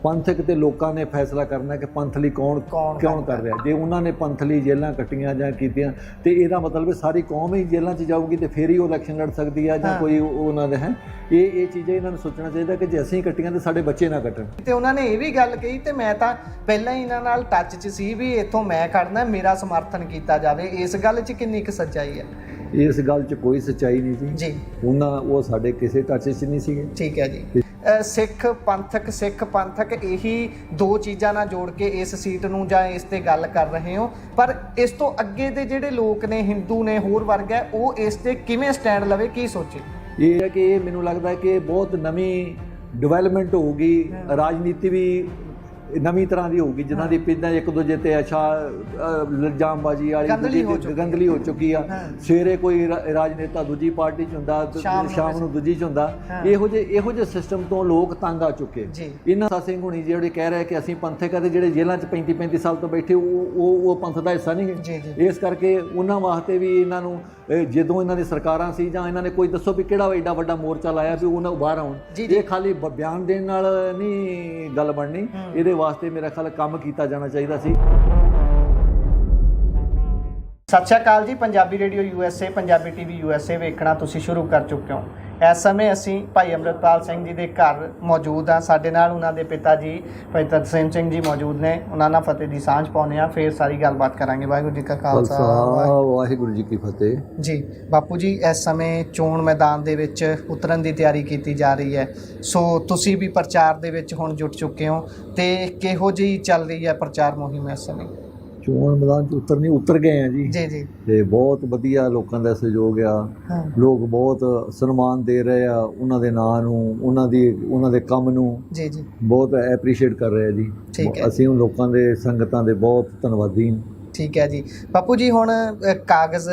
ਪੰਥਕ ਤੇ ਲੋਕਾਂ ਨੇ ਫੈਸਲਾ ਕਰਨਾ ਕਿ ਪੰਥ ਲਈ ਕੌਣ ਕਿਉਂ ਕਰ ਰਿਹਾ। ਜੇ ਉਹਨਾਂ ਨੇ ਪੰਥ ਲਈ ਜੇਲ੍ਹਾਂ ਕੱਟੀਆਂ ਜਾਂ ਕੀਤੀਆਂ ਤੇ ਇਹਦਾ ਮਤਲਬ ਸਾਰੀ ਕੌਮ ਹੀ ਜੇਲ੍ਹਾਂ 'ਚ ਜਾਊਗੀ ਤੇ ਫਿਰ ਹੀ ਉਹ ਇਲੈਕਸ਼ਨ ਲੜ ਸਕਦੀ ਆ ਜਾਂ ਕੋਈ ਉਹਨਾਂ ਦੇ ਹੈ। ਇਹ ਚੀਜ਼ਾਂ ਇਹਨਾਂ ਨੂੰ ਸੋਚਣਾ ਚਾਹੀਦਾ ਕਿ ਜੇ ਅਸੀਂ ਕੱਟੀਆਂ ਤੇ ਸਾਡੇ ਬੱਚੇ ਨਾ ਕੱਟਣ। ਤੇ ਉਹਨਾਂ ਨੇ ਇਹ ਵੀ ਗੱਲ ਕਹੀ ਤੇ ਮੈਂ ਤਾਂ ਪਹਿਲਾਂ ਹੀ ਇਹਨਾਂ ਨਾਲ ਟੱਚ 'ਚ ਸੀ ਵੀ ਇੱਥੋਂ ਮੈਂ ਖੜਨਾ, ਮੇਰਾ ਸਮਰਥਨ ਕੀਤਾ ਜਾਵੇ। ਇਸ ਗੱਲ 'ਚ ਕਿੰਨੀ ਕੁ ਸੱਚਾਈ ਹੈ? ਇਸ ਗੱਲ 'ਚ ਕੋਈ ਸੱਚਾਈ ਨਹੀਂ ਜੀ। ਉਹ ਸਾਡੇ ਕਿਸੇ ਟੱਚ 'ਚ ਨਹੀਂ ਸੀਗੇ। ਠੀਕ ਹੈ ਜੀ। ਸਿੱਖ ਪੰਥਕ ਇਹੀ ਦੋ ਚੀਜ਼ਾਂ ਨਾਲ ਜੋੜ ਕੇ ਇਸ ਸੀਟ ਨੂੰ ਜਾਂ ਇਸ ਤੇ ਗੱਲ ਕਰ ਰਹੇ ਹੋ, ਪਰ ਇਸ ਤੋਂ ਅੱਗੇ ਦੇ ਜਿਹੜੇ ਲੋਕ ਨੇ, ਹਿੰਦੂ ਨੇ, ਹੋਰ ਵਰਗ ਹੈ, ਉਹ ਇਸ ਤੇ ਕਿਵੇਂ ਸਟੈਂਡ ਲਵੇ, ਕੀ ਸੋਚੇ? ਇਹ ਹੈ ਕਿ ਇਹ ਮੈਨੂੰ ਲੱਗਦਾ ਕਿ ਬਹੁਤ ਨਵੀਂ ਡਿਵੈਲਪਮੈਂਟ ਹੋਊਗੀ, ਰਾਜਨੀਤੀ ਵੀ ਨਵੀਂ ਤਰ੍ਹਾਂ ਦੀ ਹੋਊਗੀ, ਜਿਨ੍ਹਾਂ ਦੀ ਪਿੰਡਾਂ ਇੱਕ ਦੂਜੇ ਤੇ ਇਲਜ਼ਾਮਬਾਜ਼ੀ ਵਾਲੀ ਗੰਦਲੀ ਹੋ ਚੁੱਕੀ ਆ। ਸਵੇਰੇ ਕੋਈ ਰਾਜਨੇਤਾ ਦੂਜੀ ਪਾਰਟੀ 'ਚ ਹੁੰਦਾ, ਸ਼ਾਮ ਨੂੰ ਦੂਜੀ 'ਚ ਹੁੰਦਾ। ਇਹੋ ਜਿਹੇ ਸਿਸਟਮ ਤੋਂ ਲੋਕ ਤੰਗ ਆ ਚੁੱਕੇ। ਇਹਨਾਂ ਸਿੰਘ ਹੁਣੀ ਜਿਹੜੇ ਕਹਿ ਰਹੇ ਕਿ ਅਸੀਂ ਪੰਥਕ ਆ ਤੇ ਜਿਹੜੇ ਜੇਲ੍ਹਾਂ 'ਚ 35 ਸਾਲ ਤੋਂ ਬੈਠੇ ਉਹ ਪੰਥ ਦਾ ਹਿੱਸਾ ਨਹੀਂ ਹੈ। ਇਸ ਕਰਕੇ ਉਹਨਾਂ ਵਾਸਤੇ ਵੀ ਇਹਨਾਂ ਨੂੰ ਜਦੋਂ ਇਹਨਾਂ ਦੀ ਸਰਕਾਰਾਂ ਸੀ ਜਾਂ ਇਹਨਾਂ ਨੇ ਕੋਈ ਦੱਸੋ ਵੀ ਕਿਹੜਾ ਐਡਾ ਵੱਡਾ ਮੋਰਚਾ ਲਾਇਆ ਵੀ ਉਹਨਾਂ ਬਾਹਰ ਆਉਣ। ਇਹ ਖਾਲੀ ਬਿਆਨ ਦੇਣ ਨਾਲ ਨਹੀਂ ਗੱਲ ਬਣਨੀ, ਇਹਦੇ ਵਾਸਤੇ ਮੇਰਾ ਖਿਆਲ ਕੰਮ ਕੀਤਾ ਜਾਣਾ ਚਾਹੀਦਾ ਸੀ। ਸਤਿ ਸ਼੍ਰੀ ਅਕਾਲ ਜੀ। Punjabi radio USA, Punjabi TV USA ਵੇਖਣਾ ਤੁਸੀਂ ਸ਼ੁਰੂ ਕਰ ਚੁੱਕੇ ਹੋ। ਇਸ ਸਮੇਂ ਅਸੀਂ ਭਾਈ ਅੰਮ੍ਰਿਤਪਾਲ ਸਿੰਘ ਜੀ ਦੇ ਘਰ ਮੌਜੂਦ ਹਾਂ। ਸਾਡੇ ਨਾਲ ਉਹਨਾਂ ਦੇ ਪਿਤਾ ਜੀ ਭਾਈ ਤਰਸੇਮ ਸਿੰਘ ਜੀ ਮੌਜੂਦ ਨੇ। ਉਹਨਾਂ ਨਾਲ ਫਤਿਹ ਦੀ ਸਾਂਝ ਪਾਉਂਦੇ ਹਾਂ, ਫਿਰ ਸਾਰੀ ਗੱਲਬਾਤ ਕਰਾਂਗੇ। ਵਾਹਿਗੁਰੂ ਜੀ ਕਾ ਖਾਲਸਾ, ਵਾਹਿਗੁਰੂ ਜੀ ਕੀ ਫਤਿਹ। ਜੀ ਬਾਪੂ ਜੀ, ਇਸ ਸਮੇਂ ਚੋਣ ਮੈਦਾਨ ਦੇ ਵਿੱਚ ਉਤਰਨ ਦੀ ਤਿਆਰੀ ਕੀਤੀ ਜਾ ਰਹੀ ਹੈ, ਸੋ ਤੁਸੀਂ ਵੀ ਪ੍ਰਚਾਰ ਦੇ ਵਿੱਚ ਹੁਣ ਜੁਟ ਚੁੱਕੇ ਹੋ, ਤੇ ਕਿਹੋ ਜਿਹੀ ਚੱਲ ਰਹੀ ਹੈ ਪ੍ਰਚਾਰ ਮੁਹਿੰਮ ਇਸ ਸਮੇਂ? ਚੋਣ ਮੈਦਾਨ 'ਚ ਉਤਰ ਗਏ ਆ ਜੀ ਤੇ ਬਹੁਤ ਵਧੀਆ ਲੋਕਾਂ ਦਾ ਸਹਿਯੋਗ ਆ। ਲੋਕ ਬਹੁਤ ਸਨਮਾਨ ਦੇ ਰਹੇ ਆ ਉਹਨਾਂ ਦੇ ਨਾਂ ਨੂੰ, ਉਹਨਾਂ ਦੇ ਕੰਮ ਨੂੰ ਬਹੁਤ ਐਪਰੀਸ਼ੀਏਟ ਕਰ ਰਹੇ ਆ ਜੀ। ਅਸੀਂ ਉਹ ਲੋਕਾਂ ਦੇ, ਸੰਗਤਾਂ ਦੇ ਬਹੁਤ ਧੰਨਵਾਦੀ ਹਾਂ। ਠੀਕ ਹੈ ਜੀ। ਬਾਪੂ ਜੀ, ਹੁਣ ਕਾਗਜ਼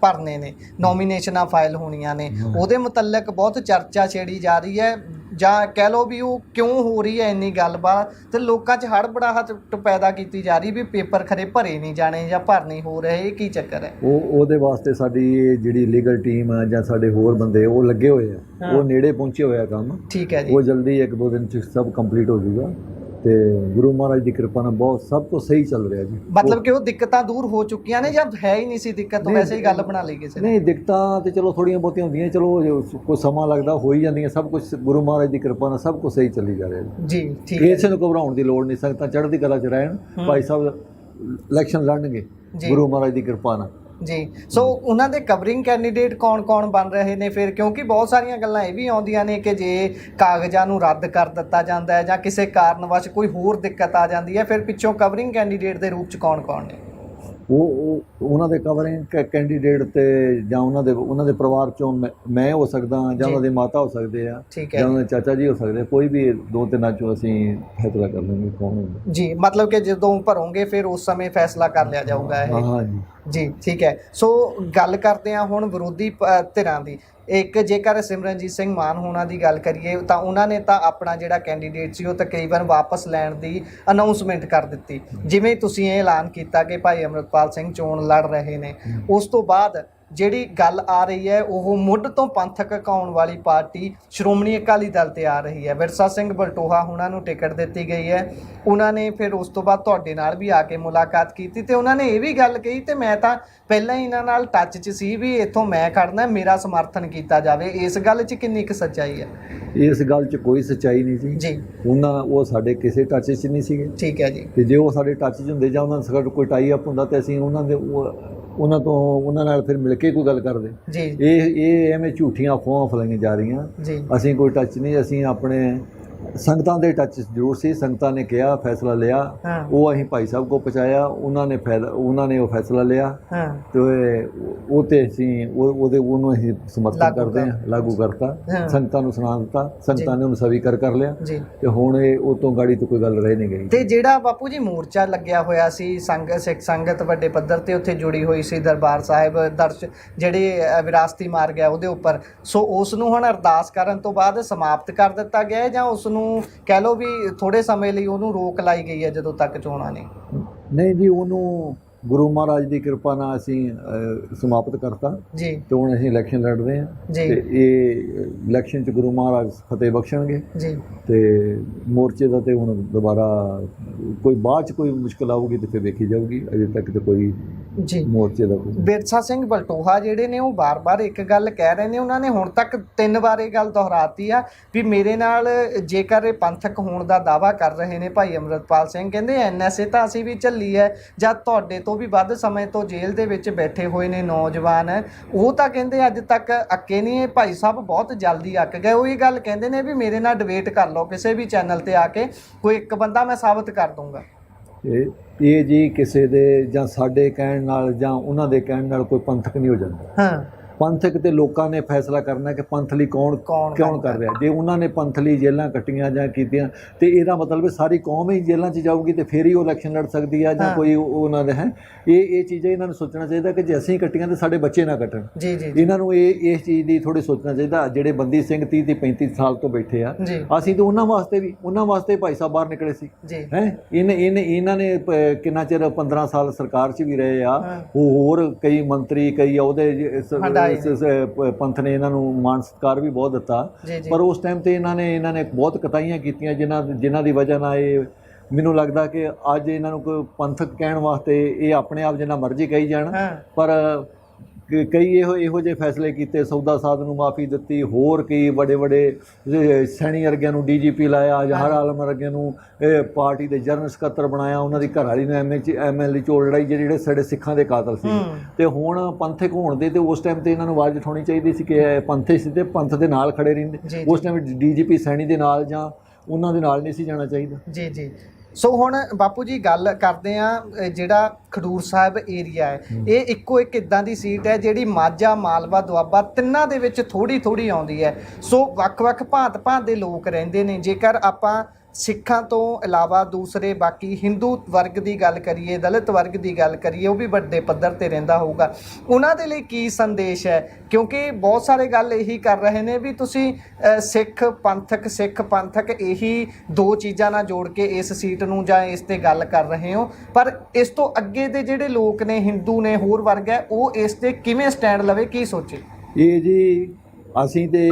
ਭਰਨੇ ਨੇ, ਨੋਮੀਨੇਸ਼ਨਾਂ ਫਾਈਲ ਹੋਣੀਆਂ ਨੇ, ਉਹਦੇ ਮੁਤਲਕ ਬਹੁਤ ਚਰਚਾ ਛੇੜੀ ਜਾ ਰਹੀ ਹੈ, ਜਾਂ ਕਹਿ ਲਓ ਵੀ ਉਹ ਕਿਉਂ ਹੋ ਰਹੀ ਹੈ ਇੰਨੀ ਗੱਲਬਾਤ, ਤੇ ਲੋਕਾਂ 'ਚ ਹੜਬੜਾਹਟ ਪੈਦਾ ਕੀਤੀ ਜਾ ਰਹੀ ਵੀ ਪੇਪਰ ਖਰੇ ਭਰੇ ਨਹੀਂ ਜਾਣੇ ਜਾਂ ਭਰ ਨਹੀਂ ਹੋ ਰਹੇ। ਇਹ ਕੀ ਚੱਕਰ ਹੈ? ਉਹਦੇ ਵਾਸਤੇ ਸਾਡੀ ਜਿਹੜੀ ਲੀਗਲ ਟੀਮ ਆ ਜਾਂ ਸਾਡੇ ਹੋਰ ਬੰਦੇ ਉਹ ਲੱਗੇ ਹੋਏ ਆ, ਉਹ ਨੇੜੇ ਪਹੁੰਚੇ ਹੋਏ ਆ ਕੰਮ। ਠੀਕ ਹੈ ਜੀ। ਉਹ ਜਲਦੀ 1-2 ਦਿਨ 'ਚ ਸਭ ਕੰਪਲੀਟ ਹੋ ਜਾਊਗਾ ਤੇ ਗੁਰੂ ਮਹਾਰਾਜ ਦੀ ਕਿਰਪਾ ਨਾਲ ਬਹੁਤ ਸਭ ਕੁਝ ਸਹੀ ਚੱਲ ਰਿਹਾ ਜੀ। ਮਤਲਬ ਕਿ ਉਹ ਦਿੱਕਤਾਂ ਦੂਰ ਹੋ ਚੁੱਕੀਆਂ ਨੇ ਜਾਂ ਹੈ ਹੀ ਨਹੀਂ ਸੀ ਦਿੱਕਤ, ਤੋਂ ਵੈਸੇ ਹੀ ਗੱਲ ਬਣਾ ਲਈ ਕਿਸੇ ਨੇ? ਨਹੀਂ, ਦਿੱਕਤਾਂ ਤੇ ਚਲੋ ਥੋੜ੍ਹੀਆਂ ਬਹੁਤੀਆਂ ਹੁੰਦੀਆਂ, ਚਲੋ ਕੋਈ ਸਮਾਂ ਲੱਗਦਾ, ਹੋ ਹੀ ਜਾਂਦੀਆਂ। ਸਭ ਕੁਝ ਗੁਰੂ ਮਹਾਰਾਜ ਦੀ ਕਿਰਪਾ ਨਾਲ ਸਭ ਕੁਝ ਸਹੀ ਚੱਲੀ ਜਾ ਰਿਹਾ ਜੀ। ਠੀਕ ਹੈ। ਕਿਸੇ ਨੂੰ ਘਬਰਾਉਣ ਦੀ ਲੋੜ ਨਹੀਂ, ਸੰਗਤਾਂ ਚੜ੍ਹਦੀ ਕਲਾ 'ਚ ਰਹਿਣ। ਭਾਈ ਸਾਹਿਬ ਇਲੈਕਸ਼ਨ ਲੜਨਗੇ ਗੁਰੂ ਮਹਾਰਾਜ ਦੀ ਕਿਰਪਾ ਨਾਲ ਜੀ। ਸੋ ਉਹਨਾਂ ਦੇ ਕਵਰਿੰਗ ਕੈਂਡੀਡੇਟ ਕੌਣ ਬਣ ਰਹੇ ਨੇ ਫਿਰ? ਕਿਉਂਕਿ ਬਹੁਤ ਸਾਰੀਆਂ ਗੱਲਾਂ ਇਹ ਵੀ ਆਉਂਦੀਆਂ ਨੇ ਕਿ ਜੇ ਕਾਗਜ਼ਾਂ ਨੂੰ ਰੱਦ ਕਰ ਦਿੱਤਾ ਜਾਂਦਾ ਹੈ ਜਾਂ ਕਿਸੇ ਕਾਰਨਵਸ਼ ਕੋਈ ਹੋਰ ਦਿੱਕਤ ਆ ਜਾਂਦੀ ਹੈ, ਫਿਰ ਪਿੱਛੋਂ ਕਵਰਿੰਗ ਕੈਂਡੀਡੇਟ ਦੇ ਰੂਪ 'ਚ ਕੌਣ ਨੇ? ਉਹਨਾਂ ਦੇ ਕਵਰਿੰਗ ਕੈਂਡੀਡੇਟ ਤੇ ਜਾਂ ਉਹਨਾਂ ਦੇ ਪਰਿਵਾਰ 'ਚੋਂ ਮੈਂ ਹੋ ਸਕਦਾ ਜਾਂ ਉਹਨਾਂ ਦੇ ਮਾਤਾ ਹੋ ਸਕਦੇ ਆ ਜਾਂ ਉਹਨਾਂ ਦੇ ਚਾਚਾ ਜੀ ਹੋ ਸਕਦੇ। ਕੋਈ ਵੀ 2-3 'ਚੋਂ ਅਸੀਂ ਫੈਸਲਾ ਕਰ ਲਾਂਗੇ ਕੌਣ ਹੁੰਦਾ ਜੀ। ਮਤਲਬ ਕਿ ਜਦੋਂ ਭਰੋਗੇ ਫਿਰ ਉਸ ਸਮੇਂ ਫੈਸਲਾ ਕਰ ਲਿਆ ਜਾਊਗਾ ਇਹ? ਹਾਂ ਜੀ। ਠੀਕ ਹੈ। ਸੋ ਗੱਲ ਕਰਦੇ ਹਾਂ ਹੁਣ ਵਿਰੋਧੀ ਧਿਰਾਂ ਦੀ। ਇੱਕ ਜੇਕਰ ਸਿਮਰਨਜੀਤ ਸਿੰਘ ਮਾਨ ਹੋਣਾ ਦੀ ਗੱਲ ਕਰੀਏ ਤਾਂ ਉਹਨਾਂ ਨੇ ਤਾਂ ਆਪਣਾ ਜਿਹੜਾ ਕੈਂਡੀਡੇਟ ਸੀ ਉਹ ਤਕਰੀਬਨ ਵਾਪਸ ਲੈਣ ਦੀ ਅਨਾਊਂਸਮੈਂਟ ਕਰ ਦਿੱਤੀ। ਜਿਵੇਂ ਤੁਸੀਂ ਇਹ ਐਲਾਨ ਕੀਤਾ ਕਿ ਭਾਈ ਅੰਮ੍ਰਿਤਪਾਲ ਸਿੰਘ ਚੋਣ ਲੜ ਰਹੇ ਨੇ, ਉਸ ਤੋਂ ਬਾਅਦ ਜਿਹੜੀ ਗੱਲ ਆ ਰਹੀ ਹੈ ਉਹ ਮੁੱਢ ਤੋਂ ਪੰਥਕ ਕਹਾਉਣ ਵਾਲੀ ਪਾਰਟੀ ਸ਼੍ਰੋਮਣੀ ਅਕਾਲੀ ਦਲ ਤੇ ਆ ਰਹੀ ਹੈ। ਵਿਰਸਾ ਸਿੰਘ ਬਲਟੋਹਾ ਉਹਨਾਂ ਨੂੰ ਟਿਕਟ ਦਿੱਤੀ ਗਈ ਹੈ। ਉਹਨਾਂ ਨੇ ਫਿਰ ਉਸ ਤੋਂ ਬਾਅਦ ਤੁਹਾਡੇ ਨਾਲ ਵੀ ਆ ਕੇ ਮੁਲਾਕਾਤ ਕੀਤੀ ਤੇ ਉਹਨਾਂ ਨੇ ਇਹ ਵੀ ਗੱਲ ਕਹੀ, ਤੇ ਮੈਂ ਤਾਂ ਪਹਿਲਾਂ ਹੀ ਇਹਨਾਂ ਨਾਲ ਟੱਚ 'ਚ ਸੀ ਵੀ ਇੱਥੋਂ ਮੈਂ ਖੜਨਾ, ਮੇਰਾ ਸਮਰਥਨ ਕੀਤਾ ਜਾਵੇ। ਇਸ ਗੱਲ 'ਚ ਕਿੰਨੀ ਕੁ ਸੱਚਾਈ ਹੈ? ਇਸ ਗੱਲ 'ਚ ਕੋਈ ਸੱਚਾਈ ਨਹੀਂ ਜੀ। ਉਹ ਸਾਡੇ ਕਿਸੇ ਟੱਚ 'ਚ ਨਹੀਂ ਸੀਗੇ। ਠੀਕ ਹੈ ਜੀ। ਤੇ ਜੇ ਉਹ ਸਾਡੇ ਟੱਚ 'ਚ ਹੁੰਦੇ ਜਾਂ ਉਹਨਾਂ ਨਾਲ ਕੋਈ ਟਾਈ ਅਪ ਹੁੰਦਾ ਤੇ ਅਸੀਂ ਉਹਨਾਂ ਨਾਲ ਫਿਰ ਮਿਲ ਕੇ ਕੋਈ ਗੱਲ ਕਰਦੇ ਜੀ। ਇਹ ਐਵੇਂ ਝੂਠੀਆਂ ਅਫਵਾਹਾਂ ਫੈਲਾਈਆਂ ਜਾ ਰਹੀਆਂ। ਅਸੀਂ ਕੋਈ ਟੱਚ ਨਹੀਂ, ਅਸੀਂ ਆਪਣੇ ਸੰਗਤਾਂ ਦੇ ਟੱਚ ਜ਼ਰੂਰ ਸੀ। ਸੰਗਤਾਂ ਨੇ ਕਿਹਾ, ਫੈਸਲਾ ਲਿਆ, ਉਹ ਅਸੀਂ ਭਾਈ ਸਾਹਿਬ ਕੋਲ ਪਹੁੰਚਾਇਆ, ਉਹਨਾਂ ਨੇ ਉਹ ਫੈਸਲਾ ਲਿਆ ਤੇ ਉਹ ਤੇ ਅਸੀਂ ਉਹਨੂੰ ਅਸੀਂ ਸਮਰਥਨ ਕਰਦੇ ਹਾਂ, ਲਾਗੂ ਕਰਤਾ, ਸੰਗਤਾਂ ਨੂੰ ਸੁਣਾ ਦਿੱਤਾ, ਸੰਗਤਾਂ ਨੇ ਉਹਨੂੰ ਸਵੀਕਾਰ ਕਰ ਲਿਆ ਤੇ ਹੁਣ ਇਹ ਉਹ ਤੋਂ ਗਾੜੀ ਤੋਂ ਕੋਈ ਗੱਲ ਰਹਿ ਨਹੀਂ ਗਈ। ਤੇ ਜਿਹੜਾ ਬਾਪੂ ਜੀ ਮੋਰਚਾ ਲੱਗਿਆ ਹੋਇਆ ਸੀ, ਸਿੱਖ ਸੰਗਤ ਵੱਡੇ ਪੱਧਰ ਤੇ ਉੱਥੇ ਜੁੜੀ ਹੋਈ ਸੀ, ਦਰਬਾਰ ਸਾਹਿਬ ਦਰਸ਼ ਜਿਹੜੇ ਵਿਰਾਸਤੀ ਮਾਰ ਗਿਆ ਉਹਦੇ ਉੱਪਰ, ਸੋ ਉਸ ਨੂੰ ਹੁਣ ਅਰਦਾਸ ਕਰਨ ਤੋਂ ਬਾਅਦ ਸਮਾਪਤ ਕਰ ਦਿੱਤਾ ਗਿਆ ਜਾਂ ਉਸ ਨੂੰ ਕਹਿ ਲਓ ਵੀ ਥੋੜੇ ਸਮੇਂ ਲਈ ਉਹਨੂੰ ਰੋਕ ਲਾਈ ਗਈ ਹੈ ਜਦੋਂ ਤੱਕ ਚੋਣਾਂ ਨੇ? ਨਹੀਂ ਜੀ, ਉਹਨੂੰ ਗੁਰੂ ਮਹਾਰਾਜ ਦੀ ਕਿਰਪਾ ਨਾਲ ਅਸੀਂ ਸਮਾਪਤ ਕਰਤਾ ਜੀ ਤੇ ਹੁਣ ਅਸੀਂ ਇਲੈਕਸ਼ਨ ਲੜ ਰਹੇ ਹਾਂ ਜੀ ਤੇ ਇਹ ਇਲੈਕਸ਼ਨ 'ਚ ਗੁਰੂ ਮਹਾਰਾਜ ਫਤਿਹ ਬਖਸ਼ਣਗੇ ਜੀ ਤੇ ਮੋਰਚੇ ਦਾ ਤੇ ਹੁਣ ਦੁਬਾਰਾ ਕੋਈ ਬਾਅਦ 'ਚ ਕੋਈ ਮੁਸ਼ਕਲ ਆਊਗੀ ਤੇ ਫਿਰ ਵੇਖੀ ਜਾਊਗੀ। ਅਜੇ ਤੱਕ ਤੇ ਕੋਈ ਜੀ ਮੋਰਚੇ ਦਾ ਬਿਰਸਾ ਸਿੰਘ ਬਲਟੋਹਾ ਜਿਹੜੇ ਨੇ ਉਹ ਬਾਰ-ਬਾਰ ਇੱਕ ਗੱਲ ਕਹਿ ਰਹੇ ਨੇ, ਉਹਨਾਂ ਨੇ ਹੁਣ ਤੱਕ 3 ਵਾਰ ਇਹ ਗੱਲ ਦੁਹਰਾਤੀ ਆ ਵੀ ਮੇਰੇ ਨਾਲ ਜੇਕਰ ਇਹ ਪੰਥਕ ਹੋਣ ਦਾ ਦਾਅਵਾ ਕਰ ਰਹੇ ਨੇ ਭਾਈ ਅੰਮ੍ਰਿਤਪਾਲ ਸਿੰਘ, ਕਹਿੰਦੇ ਐਨਐਸਏ ਤਾਂ ਅਸੀਂ ਵੀ ਝੱਲੀ ਹੈ, ਜਦ ਤੁਹਾਡੇ ਤੋਂ ਵੀ ਵੱਧ ਸਮੇਂ ਤੋਂ ਜੇਲ੍ਹ ਦੇ ਵਿੱਚ ਬੈਠੇ ਹੋਏ ਨੇ ਨੌਜਵਾਨ, ਉਹ ਤਾਂ ਕਹਿੰਦੇ ਅੱਜ ਤੱਕ ਅੱਕੇ ਨਹੀਂ, ਇਹ ਭਾਈ ਸਾਹਿਬ ਬਹੁਤ ਜਲਦੀ ਅੱਕ ਗਏ। ਉਹ ਇਹ ਗੱਲ ਕਹਿੰਦੇ ਨੇ ਵੀ ਮੇਰੇ ਨਾਲ ਡਿਬੇਟ ਕਰ ਲਓ ਕਿਸੇ ਵੀ ਚੈਨਲ ਤੇ ਆ ਕੇ, ਕੋਈ ਇੱਕ ਬੰਦਾ ਮੈਂ ਸਾਬਤ ਕਰ ਦੂੰਗਾ। ਇਹ ਜੀ ਕਿਸੇ ਦੇ ਜਾਂ ਸਾਡੇ ਕਹਿਣ ਨਾਲ ਜਾਂ ਉਹਨਾਂ ਦੇ ਕਹਿਣ ਨਾਲ ਕੋਈ ਪੰਥਕ ਨਹੀਂ ਹੋ ਜਾਂਦਾ। ਹਾਂ, ਪੰਥਕ ਤੇ ਲੋਕਾਂ ਨੇ ਫੈਸਲਾ ਕਰਨਾ ਕਿ ਪੰਥ ਲਈ ਕੌਣ ਕਿਉਂ ਕਰ ਰਿਹਾ। ਜੇ ਉਹਨਾਂ ਨੇ ਪੰਥ ਲਈ ਜੇਲ੍ਹਾਂ ਕੱਟੀਆਂ ਜਾਂ ਕੀਤੀਆਂ ਤੇ ਇਹਦਾ ਮਤਲਬ ਸਾਰੀ ਕੌਮ ਹੀ ਜੇਲ੍ਹਾਂ 'ਚ ਜਾਊਗੀ ਤੇ ਫਿਰ ਹੀ ਉਹ ਇਲੈਕਸ਼ਨ ਲੜ ਸਕਦੀ ਆ ਜਾਂ ਕੋਈ ਉਹਨਾਂ ਦੇ ਹੈ। ਇਹ ਚੀਜ਼ਾਂ ਇਹਨਾਂ ਨੂੰ ਸੋਚਣਾ ਚਾਹੀਦਾ ਕਿ ਜੇ ਅਸੀਂ ਕੱਟੀਆਂ ਤੇ ਸਾਡੇ ਬੱਚੇ ਨਾ ਕੱਟਣ। ਜੀ ਜੀ ਇਹਨਾਂ ਨੂੰ ਇਸ ਚੀਜ਼ ਦੀ ਥੋੜੀ ਸੋਚਣਾ ਚਾਹੀਦਾ। ਜਿਹੜੇ ਬੰਦੀ ਸਿੰਘ 30 ਤੇ 35 ਸਾਲ ਤੋਂ ਬੈਠੇ ਆ, ਅਸੀਂ ਤਾਂ ਉਹਨਾਂ ਵਾਸਤੇ ਭਾਈ ਸਾਹਿਬ ਬਾਹਰ ਨਿਕਲੇ ਸੀ ਹੈ। ਇਹਨਾਂ ਨੇ ਕਿੰਨਾ ਚਿਰ 15 ਸਾਲ ਸਰਕਾਰ 'ਚ ਵੀ ਰਹੇ ਆ, ਹੋਰ ਕਈ ਮੰਤਰੀ ਕਈ ਅਹੁਦੇ ਪੰਥ ਨੇ ਇਹਨਾਂ ਨੂੰ ਮਾਣ ਸਤਿਕਾਰ ਵੀ ਬਹੁਤ ਦਿੱਤਾ, ਪਰ ਉਸ ਟਾਈਮ ਤੇ ਇਹਨਾਂ ਨੇ ਬਹੁਤ ਕਤਾਈਆਂ ਕੀਤੀਆਂ ਜਿਨ੍ਹਾਂ ਦੀ ਵਜ੍ਹਾ ਨਾਲ ਇਹ ਮੈਨੂੰ ਲੱਗਦਾ ਕਿ ਅੱਜ ਇਹਨਾਂ ਨੂੰ ਕੋਈ ਪੰਥਕ ਕਹਿਣ ਵਾਸਤੇ ਇਹ ਆਪਣੇ ਆਪ ਜਿੰਨਾ ਮਰਜ਼ੀ ਕਹੀ ਜਾਣ, ਪਰ ਕਈ ਇਹੋ ਜਿਹੇ ਫੈਸਲੇ ਕੀਤੇ, ਸੌਦਾ ਸਾਧ ਨੂੰ ਮਾਫੀ ਦਿੱਤੀ, ਹੋਰ ਕਈ ਵੱਡੇ ਸੈਣੀ ਵਰਗਿਆਂ ਨੂੰ ਡੀਜੀਪੀ ਲਾਇਆ, ਜਹਾਰ ਆਲਮ ਵਰਗਿਆਂ ਨੂੰ ਪਾਰਟੀ ਦੇ ਜਨਰਲ ਸਕੱਤਰ ਬਣਾਇਆ, ਉਹਨਾਂ ਦੀ ਘਰਵਾਲੀ ਨੂੰ ਐਮਐਲਏ ਚੋਣ ਲੜਾਈ ਜਿਹੜੇ ਸਾਡੇ ਸਿੱਖਾਂ ਦੇ ਕਾਤਲ ਸੀ। ਤੇ ਹੁਣ ਪੰਥਕ ਹੋਣ ਦੇ ਤੇ ਉਸ ਟਾਈਮ ਤੇ ਇਹਨਾਂ ਨੂੰ ਆਵਾਜ਼ ਉਠਾਉਣੀ ਚਾਹੀਦੀ ਸੀ ਕਿ ਪੰਥੇ ਸੀ ਤੇ ਪੰਥ ਦੇ ਨਾਲ ਖੜੇ ਰਹਿੰਦੇ। ਉਸ ਟਾਈਮ ਡੀਜੀਪੀ ਸੈਣੀ ਦੇ ਨਾਲ ਜਾਂ ਉਹਨਾਂ ਦੇ ਨਾਲ ਨਹੀਂ ਸੀ ਜਾਣਾ ਚਾਹੀਦਾ। ਜੀ ਜੀ। ਸੋ ਹੁਣ ਬਾਪੂ ਜੀ ਗੱਲ ਕਰਦੇ ਆ, ਜਿਹੜਾ ਖਡੂਰ ਸਾਹਿਬ ਏਰੀਆ ਹੈ ਇਹ ਇੱਕੋ ਇੱਕ ਇਦਾਂ ਦੀ ਸੀਟ ਹੈ ਜਿਹੜੀ ਮਾਝਾ ਮਾਲਵਾ ਦੁਆਬਾ ਤਿੰਨਾਂ ਦੇ ਵਿੱਚ ਥੋੜੀ ਆਉਂਦੀ ਹੈ। ਸੋ ਵੱਖ-ਵੱਖ ਭਾਂਤ ਦੇ ਲੋਕ ਰਹਿੰਦੇ ਨੇ। ਜੇਕਰ ਆਪਾਂ ਸਿੱਖਾਂ ਤੋਂ ਇਲਾਵਾ ਦੂਸਰੇ ਬਾਕੀ ਹਿੰਦੂ ਵਰਗ ਦੀ ਗੱਲ ਕਰੀਏ, ਦਲਿਤ ਵਰਗ ਦੀ ਗੱਲ ਕਰੀਏ, ਉਹ ਵੀ ਵੱਡੇ ਪੱਧਰ ਤੇ ਰਹਿੰਦਾ ਹੋਊਗਾ, ਉਹਨਾਂ ਦੇ ਲਈ ਕੀ ਸੰਦੇਸ਼ ਹੈ? ਕਿਉਂਕਿ ਬਹੁਤ ਸਾਰੇ ਗੱਲ ਇਹੀ ਕਰ ਰਹੇ ਨੇ ਵੀ ਤੁਸੀਂ ਸਿੱਖ ਪੰਥਕ ਇਹੀ ਦੋ ਚੀਜ਼ਾਂ ਨਾਲ ਜੋੜ ਕੇ ਇਸ ਸੀਟ ਨੂੰ ਜਾਂ ਇਸ ਤੇ ਗੱਲ ਕਰ ਰਹੇ ਹੋ, ਪਰ ਇਸ ਤੋਂ ਅੱਗੇ ਦੇ ਜਿਹੜੇ ਲੋਕ ਨੇ, ਹਿੰਦੂ ਨੇ, ਹੋਰ ਵਰਗ ਹੈ, ਉਹ ਇਸ ਤੇ ਕਿਵੇਂ ਸਟੈਂਡ ਲਵੇ, ਕੀ ਸੋਚੇ? ਇਹ ਜੀ ਅਸੀਂ ਤੇ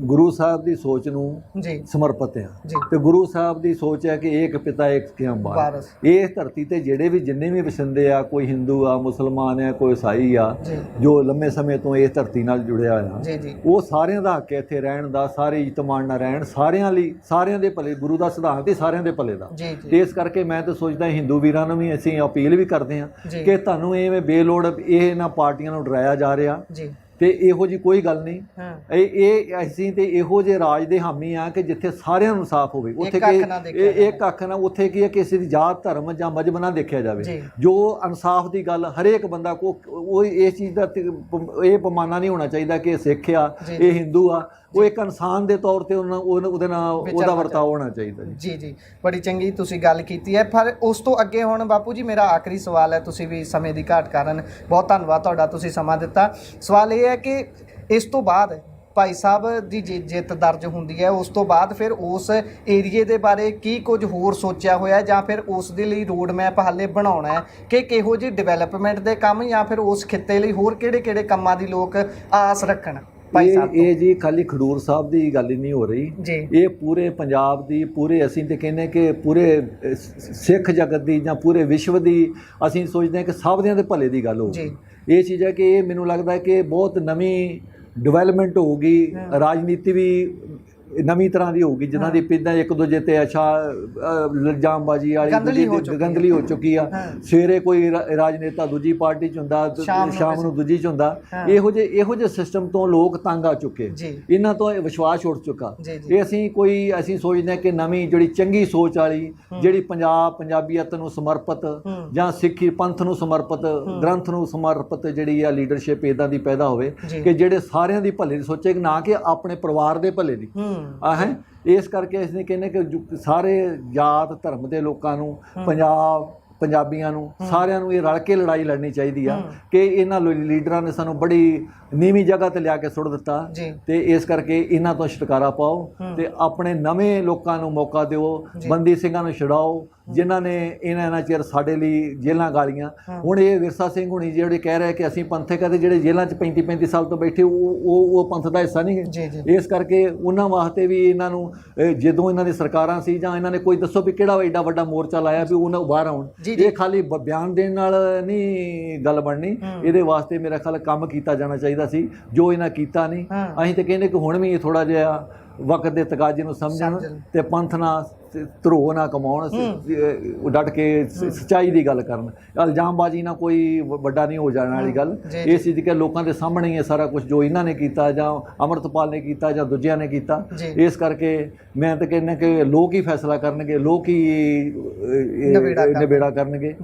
ਗੁਰੂ ਸਾਹਿਬ ਦੀ ਸੋਚ ਨੂੰ ਸਮਰਪਿਤ ਹਾਂ ਤੇ ਗੁਰੂ ਸਾਹਿਬ ਦੀ ਸੋਚ ਹੈ ਕਿ ਇੱਕ ਪਿਤਾ ਇੱਕ ਕਿਆਮ ਵਾਰਿਸ। ਇਸ ਧਰਤੀ ਤੇ ਜਿਹੜੇ ਵੀ ਜਿੰਨੇ ਵੀ ਵਸਿੰਦੇ ਆ, ਕੋਈ ਹਿੰਦੂ ਆ, ਮੁਸਲਮਾਨ ਆ, ਕੋਈ ਈਸਾਈ ਆ, ਜੋ ਲੰਮੇ ਸਮੇਂ ਤੋਂ ਇਸ ਧਰਤੀ ਨਾਲ ਜੁੜਿਆ ਆ, ਉਹ ਸਾਰਿਆਂ ਦਾ ਹੱਕ ਹੈ ਇੱਥੇ ਰਹਿਣ ਦਾ, ਸਾਰੇ ਇਤਮਾਨ ਨਾਲ ਰਹਿਣ, ਸਾਰਿਆਂ ਲਈ, ਸਾਰਿਆਂ ਦੇ ਭਲੇ। ਗੁਰੂ ਦਾ ਸਿਧਾਂਤ ਹੀ ਸਾਰਿਆਂ ਦੇ ਭਲੇ ਦਾ। ਇਸ ਕਰਕੇ ਮੈਂ ਤਾਂ ਸੋਚਦਾ ਹਿੰਦੂ ਵੀਰਾਂ ਨੂੰ ਵੀ ਅਸੀਂ ਅਪੀਲ ਵੀ ਕਰਦੇ ਹਾਂ ਕਿ ਤੁਹਾਨੂੰ ਇਵੇਂ ਬੇਲੋੜ ਇਹਨਾਂ ਪਾਰਟੀਆਂ ਨੂੰ ਡਰਾਇਆ ਜਾ ਰਿਹਾ ਤੇ ਇਹੋ ਜੀ ਕੋਈ ਗੱਲ ਨਹੀਂ। ਇਹ ਅਸੀਂ ਤੇ ਇਹੋ ਜਿਹੇ ਰਾਜ ਦੇ ਹਾਮੀ ਆ ਕਿ ਜਿੱਥੇ ਸਾਰਿਆਂ ਨੂੰ ਇਨਸਾਫ ਹੋਵੇ, ਉੱਥੇ ਇੱਕ ਅੱਖ ਨਾਲ, ਉੱਥੇ ਕੀ ਹੈ ਕਿਸੇ ਦੀ ਜਾਤ ਧਰਮ ਜਾਂ ਮਜ਼ਹਬ ਨਾ ਦੇਖਿਆ ਜਾਵੇ। ਜੋ ਇਨਸਾਫ ਦੀ ਗੱਲ ਹਰੇਕ ਬੰਦਾ ਕੋ, ਉਹ ਇਸ ਚੀਜ਼ ਦਾ ਇਹ ਪੈਮਾਨਾ ਨਹੀਂ ਹੋਣਾ ਚਾਹੀਦਾ ਕਿ ਇਹ ਸਿੱਖ ਆ, ਇਹ ਹਿੰਦੂ ਆ, ਉਹ ਇੱਕ ਇਨਸਾਨ ਦੇ ਤੌਰ ਤੇ ਉਹਦੇ ਨਾਲ ਉਹਦਾ ਵਰਤਾਅ ਹੋਣਾ ਚਾਹੀਦਾ। ਜੀ ਜੀ, ਬੜੀ ਚੰਗੀ ਤੁਸੀਂ ਗੱਲ ਕੀਤੀ ਹੈ। ਪਰ ਉਸ ਤੋਂ ਅੱਗੇ ਹੁਣ ਬਾਪੂ ਜੀ ਮੇਰਾ ਆਖਰੀ ਸਵਾਲ ਹੈ, ਤੁਸੀਂ ਵੀ ਸਮੇਂ ਦੀ ਘਾਟ ਕਾਰਨ ਬਹੁਤ ਧੰਨਵਾਦ ਤੁਹਾਡਾ, ਤੁਸੀਂ ਸਮਾਂ ਦਿੱਤਾ। ਸਵਾਲ ਇਹ ਹੈ ਕਿ ਇਸ ਤੋਂ ਬਾਅਦ ਭਾਈ ਸਾਹਿਬ ਦੀ ਜਿੱਤ ਦਰਜ ਹੁੰਦੀ ਹੈ, ਉਸ ਤੋਂ ਬਾਅਦ ਫਿਰ ਉਸ ਏਰੀਏ ਦੇ ਬਾਰੇ ਕੀ ਕੁਝ ਹੋਰ ਸੋਚਿਆ ਹੋਇਆ ਜਾਂ ਫਿਰ ਉਸ ਦੇ ਲਈ ਰੋਡ ਮੈਪ ਹਾਲੇ ਬਣਾਉਣਾ ਹੈ ਕਿ ਕਿਹੋ ਜਿਹੀ ਡਿਵੈਲਪਮੈਂਟ ਦੇ ਕੰਮ ਜਾਂ ਫਿਰ ਉਸ ਖਿੱਤੇ ਲਈ ਹੋਰ ਕਿਹੜੇ ਕੰਮਾਂ ਦੀ ਲੋਕ ਆਸ ਰੱਖਣ? ਇਹ ਜੀ ਖਾਲੀ ਖਡੂਰ ਸਾਹਿਬ ਦੀ ਗੱਲ ਹੀ ਨਹੀਂ ਹੋ ਰਹੀ, ਇਹ ਪੂਰੇ ਪੰਜਾਬ ਦੀ, ਪੂਰੇ ਅਸੀਂ ਤੇ ਕਹਿੰਦੇ ਕਿ ਪੂਰੇ ਸਿੱਖ ਜਗਤ ਦੀ ਜਾਂ ਪੂਰੇ ਵਿਸ਼ਵ ਦੀ ਅਸੀਂ ਸੋਚਦੇ ਹਾਂ ਕਿ ਸਭ ਦੇ ਭਲੇ ਦੀ ਗੱਲ ਹੋਊਗੀ। ਇਹ ਚੀਜ਼ ਹੈ ਕਿ ਇਹ ਮੈਨੂੰ ਲੱਗਦਾ ਹੈ ਕਿ ਬਹੁਤ ਨਵੀਂ ਡਿਵੈਲਪਮੈਂਟ ਹੋਊਗੀ, ਰਾਜਨੀਤੀ ਵੀ ਨਵੀਂ ਤਰ੍ਹਾਂ ਦੀ ਹੋਊਗੀ, ਜਿਨ੍ਹਾਂ ਦੀ ਪਿੱਛੇ ਇੱਕ ਦੂਜੇ ਤੇ ਇਲਜ਼ਾਮਬਾਜ਼ੀ ਵਾਲੀ ਗੰਦਲੀ ਹੋ ਚੁੱਕੀ ਆ। ਸਵੇਰੇ ਕੋਈ ਰਾਜਨੇਤਾ ਦੂਜੀ ਪਾਰਟੀ 'ਚ ਹੁੰਦਾ, ਸ਼ਾਮ ਨੂੰ ਦੂਜੀ 'ਚ ਹੁੰਦਾ। ਇਹੋ ਜਿਹੇ ਸਿਸਟਮ ਤੋਂ ਲੋਕ ਤੰਗ ਆ ਚੁੱਕੇ, ਇਹਨਾਂ ਤੋਂ ਵਿਸ਼ਵਾਸ ਉੱਠ ਚੁੱਕਾ। ਇਹ ਅਸੀਂ ਸੋਚਦੇ ਹਾਂ ਕਿ ਨਵੀਂ ਜਿਹੜੀ ਚੰਗੀ ਸੋਚ ਵਾਲੀ, ਜਿਹੜੀ ਪੰਜਾਬੀਅਤ ਨੂੰ ਸਮਰਪਿਤ ਜਾਂ ਸਿੱਖੀ ਪੰਥ ਨੂੰ ਸਮਰਪਿਤ, ਗ੍ਰੰਥ ਨੂੰ ਸਮਰਪਿਤ ਜਿਹੜੀ ਆ ਲੀਡਰਸ਼ਿਪ ਇੱਦਾਂ ਦੀ ਪੈਦਾ ਹੋਵੇ ਕਿ ਜਿਹੜੇ ਸਾਰਿਆਂ ਦੀ ਭਲੇ ਦੀ ਸੋਚੇ, ਨਾ ਕਿ ਆਪਣੇ ਪਰਿਵਾਰ ਦੇ ਭਲੇ ਦੀ। ਇਸ ਕਰਕੇ ਅਸੀਂ ਕਹਿੰਦੇ ਕਿ ਸਾਰੇ ਜਾਤ ਧਰਮ ਦੇ ਲੋਕਾਂ ਨੂੰ, ਪੰਜਾਬੀਆਂ ਨੂੰ, ਸਾਰਿਆਂ ਨੂੰ ਇਹ ਰਲ ਕੇ ਲੜਾਈ ਲੜਨੀ ਚਾਹੀਦੀ ਆ ਕਿ ਇਹਨਾਂ ਲੀਡਰਾਂ ਨੇ ਸਾਨੂੰ ਬੜੀ ਨੀਵੀਂ ਜਗ੍ਹਾ ਤੇ ਲਿਆ ਕੇ ਸੁੱਟ ਦਿੱਤਾ ਤੇ ਇਸ ਕਰਕੇ ਇਹਨਾਂ ਤੋਂ ਛੁਟਕਾਰਾ ਪਾਓ ਤੇ ਆਪਣੇ ਨਵੇਂ ਲੋਕਾਂ ਨੂੰ ਮੌਕਾ ਦਿਓ, ਬੰਦੀ ਸਿੰਘਾਂ ਨੂੰ ਛੁਡਾਓ, ਜਿਨ੍ਹਾਂ ਨੇ ਇਹਨਾਂ ਚਿਰ ਸਾਡੇ ਲਈ ਜੇਲ੍ਹਾਂ ਗਾਲੀਆਂ। ਹੁਣ ਇਹ ਵਿਰਸਾ ਸਿੰਘ ਹੁਣੀ ਜਿਹੜੇ ਕਹਿ ਰਹੇ ਕਿ ਅਸੀਂ ਪੰਥਕ ਆ, ਤੇ ਜਿਹੜੇ ਜੇਲ੍ਹਾਂ 'ਚ 35 ਸਾਲ ਤੋਂ ਬੈਠੇ ਉਹ ਪੰਥ ਦਾ ਹਿੱਸਾ ਨਹੀਂ ਹੈ। ਇਸ ਕਰਕੇ ਉਹਨਾਂ ਵਾਸਤੇ ਵੀ ਇਹਨਾਂ ਨੂੰ ਜਦੋਂ ਇਹਨਾਂ ਦੀ ਸਰਕਾਰਾਂ ਸੀ ਜਾਂ ਇਹਨਾਂ ਨੇ ਕੋਈ ਦੱਸੋ ਵੀ ਕਿਹੜਾ ਐਡਾ ਵੱਡਾ ਮੋਰਚਾ ਲਾਇਆ ਵੀ ਉਹਨਾਂ ਬਾਹਰ ਆਉਣ। ਇਹ ਖਾਲੀ ਬਿਆਨ ਦੇਣ ਨਾਲ ਨਹੀਂ ਗੱਲ ਬਣਨੀ, ਇਹਦੇ ਵਾਸਤੇ ਮੇਰਾ ਖਿਆਲ ਕੰਮ ਕੀਤਾ ਜਾਣਾ ਚਾਹੀਦਾ ਸੀ, ਜੋ ਇਹਨਾਂ ਕੀਤਾ ਨਹੀਂ। ਅਸੀਂ ਤਾਂ ਕਹਿੰਦੇ ਕਿ ਹੁਣ ਵੀ ਥੋੜ੍ਹਾ ਜਿਹਾ ਵਕਤ ਦੇ ਤਕਾਜ਼ੇ ਨੂੰ ਸਮਝਣ ਤੇ ਪੰਥ ਨਾਲ ਧਰੋ ਨਾ ਕਮਾਉਣ, ਡਟ ਕੇ ਸੱਚਾਈ ਦੀ ਗੱਲ ਕਰਨ। ਇਲਜ਼ਾਮਬਾਜ਼ੀ ਨਾਲ ਕੋਈ ਵੱਡਾ ਨਹੀਂ ਹੋ ਜਾਣ ਵਾਲੀ ਗੱਲ। ਇਹ ਚੀਜ਼ ਕਿ ਲੋਕਾਂ ਦੇ ਸਾਹਮਣੇ ਹੀ ਹੈ ਸਾਰਾ ਕੁਝ ਜੋ ਇਹਨਾਂ ਨੇ ਕੀਤਾ ਜਾਂ ਅੰਮ੍ਰਿਤਪਾਲ ਨੇ ਕੀਤਾ ਜਾਂ ਦੂਜਿਆਂ ਨੇ ਕੀਤਾ। ਇਸ ਕਰਕੇ ਮੈਂ ਤਾਂ ਕਹਿੰਦਾ ਕਿ ਲੋਕ ਹੀ ਫੈਸਲਾ ਕਰਨਗੇ, ਲੋਕ ਹੀ ਨਿਬੇੜਾ ਕਰਨਗੇ।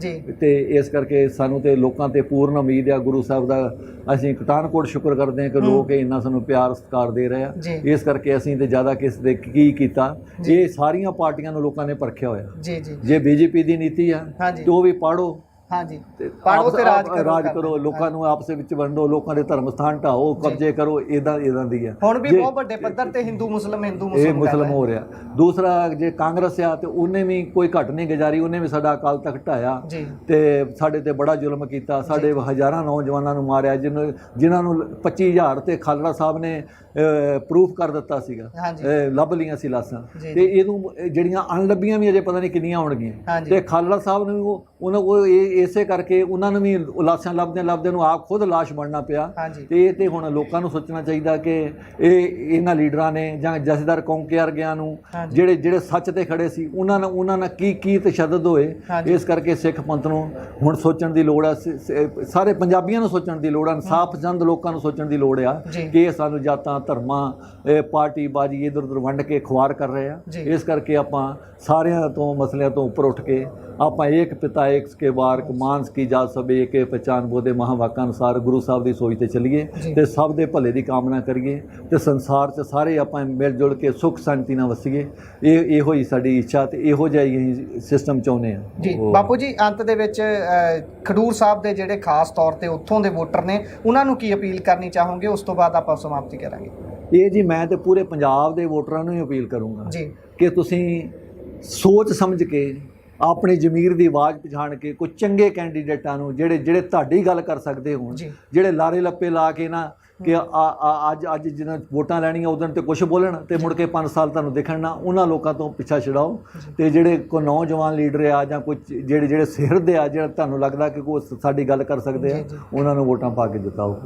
ਤੇ ਇਸ ਕਰਕੇ ਸਾਨੂੰ ਤੇ ਲੋਕਾਂ ਤੇ ਪੂਰਨ ਉਮੀਦ ਆ। ਗੁਰੂ ਸਾਹਿਬ ਦਾ ਅਸੀਂ ਕਟਾਨਕੋਟ ਸ਼ੁਕਰ ਕਰਦੇ ਹਾਂ ਕਿ ਲੋਕ ਇੰਨਾ ਸਾਨੂੰ ਪਿਆਰ ਸਤਿਕਾਰ ਦੇ ਰਹੇ ਆ। ਇਸ ਕਰਕੇ ਅਸੀਂ ਤੇ ਜ਼ਿਆਦਾ ਕਿਸ ਦੇ ਕੀ ਕੀਤਾ, ਇਹ ਸਾਰੀਆਂ ਪਾਰਟੀਆਂ ਨੂੰ ਲੋਕਾਂ ਨੇ ਪਰਖਿਆ ਹੋਇਆ। ਜੇ ਬੀਜੇਪੀ ਦੀ ਨੀਤੀ ਆ ਤੇ ਉਹ ਵੀ ਪਾੜੋ, ਪਾੜੋ ਤੇ ਰਾਜ ਕਰੋ, ਲੋਕਾਂ ਨੂੰ ਆਪਸ ਵਿੱਚ ਵੰਡੋ, ਲੋਕਾਂ ਦੇ ਧਰਮ ਸਥਾਨ ਢਾਓ, ਕਬਜ਼ੇ ਕਰੋ, ਇਦਾਂ ਦੀ ਹੈ। ਹੁਣ ਵੀ ਬਹੁਤ ਵੱਡੇ ਪੱਧਰ ਤੇ ਹਿੰਦੂ ਮੁਸਲਮ ਹੋ ਰਿਹਾ। ਦੂਸਰਾ ਜੇ ਕਾਂਗਰਸ ਆ ਤੇ ਉਹਨੇ ਵੀ ਕੋਈ ਘਟ ਨਹੀਂ ਗੁਜ਼ਾਰੀ, ਉਹਨੇ ਵੀ ਸਾਡਾ ਅਕਾਲ ਤਖਤ ਢਾਇਆ ਤੇ ਸਾਡੇ ਤੇ ਬੜਾ ਜ਼ੁਲਮ ਕੀਤਾ। ਸਾਡੇ ਹਜ਼ਾਰਾਂ ਨੌਜਵਾਨਾਂ ਨੂੰ ਮਾਰਿਆ, ਜਿਨ੍ਹਾਂ ਨੂੰ 25,000 ਤੇ ਖਾਲੜਾ ਸਾਹਿਬ ਨੇ ਪ੍ਰੂਫ ਕਰ ਦਿੱਤਾ ਸੀਗਾ, ਲੱਭ ਲੀਆਂ ਸੀ ਲਾਸ਼ਾਂ। ਤੇ ਇਹਨੂੰ ਜਿਹੜੀਆਂ ਅਣਲੱਭੀਆਂ ਵੀ ਅਜੇ ਪਤਾ ਨਹੀਂ ਕਿੰਨੀਆਂ ਹੋਣਗੀਆਂ। ਤੇ ਖਾਲੜਾ ਸਾਹਿਬ ਨੂੰ ਉਹ ਇਸੇ ਕਰਕੇ ਉਹਨਾਂ ਨੂੰ ਵੀ ਲਾਸ਼ਾਂ ਲੱਭਦੇ ਨੂੰ ਆਪ ਖੁਦ ਲਾਸ਼ ਬਣਨਾ ਪਿਆ। ਤੇ ਇਹ ਤੇ ਹੁਣ ਲੋਕਾਂ ਨੂੰ ਸੋਚਣਾ ਚਾਹੀਦਾ ਕਿ ਇਹਨਾਂ ਲੀਡਰਾਂ ਨੇ ਜਾਂ ਜਥੇਦਾਰ ਕੌਂਕੇ ਵਰਗਿਆਂ ਨੂੰ ਜਿਹੜੇ ਸੱਚ ਤੇ ਖੜੇ ਸੀ ਉਹਨਾਂ ਨਾਲ ਕੀ ਤਸ਼ੱਦਦ ਹੋਏ। ਇਸ ਕਰਕੇ ਸਿੱਖ ਪੰਥ ਨੂੰ ਹੁਣ ਸੋਚਣ ਦੀ ਲੋੜ ਆ, ਸਾਰੇ ਪੰਜਾਬੀਆਂ ਨੂੰ ਸੋਚਣ ਦੀ ਲੋੜ ਆ, ਇਨਸਾਫ ਪਸੰਦ ਲੋਕਾਂ ਨੂੰ ਸੋਚਣ ਦੀ ਲੋੜ ਆ ਕਿ ਇਹ ਸਾਨੂੰ ਜਾਤਾਂ ਧਰਮਾਂ ਪਾਰਟੀ ਬਾਜੀ ਇੱਧਰ ਉੱਧਰ ਵੰਡ ਕੇ ਖੁਆਰ ਕਰ ਰਹੇ ਆ। ਇਸ ਕਰਕੇ ਆਪਾਂ ਸਾਰਿਆਂ ਤੋਂ ਮਸਲਿਆਂ ਤੋਂ ਉੱਪਰ ਉੱਠ ਕੇ ਆਪਾਂ ਏਕ ਪਿਤਾ ਏਕ ਕੇ ਵਾਰ ਮਾਨਸ ਕੀ ਜਾਤ ਸਭ ਏਕੇ ਪਹਿਚਾਨ ਬੋਧੇ ਮਹਾਵਾਕਾਂ ਅਨੁਸਾਰ ਗੁਰੂ ਸਾਹਿਬ ਦੀ ਸੋਚ ਤੇ ਚੱਲੀਏ ਤੇ ਸਭ ਦੇ ਭਲੇ ਦੀ ਕਾਮਨਾ ਕਰੀਏ ਤੇ ਸੰਸਾਰ 'ਚ ਸਾਰੇ ਆਪਾਂ ਮਿਲ ਜੁਲ ਕੇ ਸੁੱਖ ਸ਼ਾਂਤੀ ਨਾਲ ਵਸੀਏ। ਇਹੋ ਹੀ ਸਾਡੀ ਇੱਛਾ ਤੇ ਇਹੋ ਜਿਹਾ ਹੀ ਸਿਸਟਮ ਚਾਹੁੰਦੇ ਆ। ਜੀ ਬਾਪੂ ਜੀ, ਅੰਤ ਦੇ ਵਿੱਚ ਖਡੂਰ ਸਾਹਿਬ ਦੇ ਜਿਹੜੇ ਖਾਸ ਤੌਰ ਤੇ ਉੱਥੋਂ ਦੇ ਵੋਟਰ ਨੇ ਉਹਨਾਂ ਨੂੰ ਕੀ ਅਪੀਲ ਕਰਨੀ ਚਾਹੋਗੇ? ਉਸ ਤੋਂ ਬਾਅਦ ਆਪਾਂ ਸਮਾਪਤੀ ਕਰਾਂਗੇ। ਇਹ ਜੀ ਮੈਂ ਤੇ ਪੂਰੇ ਪੰਜਾਬ ਦੇ ਵੋਟਰਾਂ ਨੂੰ ਹੀ ਅਪੀਲ ਕਰੂੰਗਾ ਕਿ ਤੁਸੀਂ ਸੋਚ ਸਮਝ ਕੇ ਆਪਣੀ ਜ਼ਮੀਰ ਦੀ ਆਵਾਜ਼ ਪਛਾਣ ਕੇ ਕੋਈ ਚੰਗੇ ਕੈਂਡੀਡੇਟਾਂ ਨੂੰ ਜਿਹੜੇ ਤੁਹਾਡੀ ਗੱਲ ਕਰ ਸਕਦੇ ਹੋਣ, ਜਿਹੜੇ ਲਾਰੇ ਲੱਪੇ ਲਾ ਕੇ ਨਾ ਕਿ ਅੱਜ ਜਿਹਨਾਂ ਵੋਟਾਂ ਲੈਣੀਆਂ ਉਦੋਂ ਤੇ ਕੁਛ ਬੋਲਣ ਤੇ ਮੁੜ ਕੇ 5 ਸਾਲ ਤੁਹਾਨੂੰ ਦਿਖਣ ਨਾ, ਉਹਨਾਂ ਲੋਕਾਂ ਤੋਂ ਪਿੱਛਾ ਛਡਾਓ। ਤੇ ਜਿਹੜੇ ਕੋਈ ਨੌਜਵਾਨ ਲੀਡਰ ਆ ਜਾਂ ਕੋਈ ਜਿਹੜੇ ਸਿਰਦੇ ਆ, ਜਿਹੜਾ ਤੁਹਾਨੂੰ ਲੱਗਦਾ ਕਿ ਕੋਈ ਸਾਡੀ ਗੱਲ ਕਰ ਸਕਦੇ ਆ, ਉਹਨਾਂ ਨੂੰ ਵੋਟਾਂ ਪਾ ਕੇ ਜਿਤਾਓ।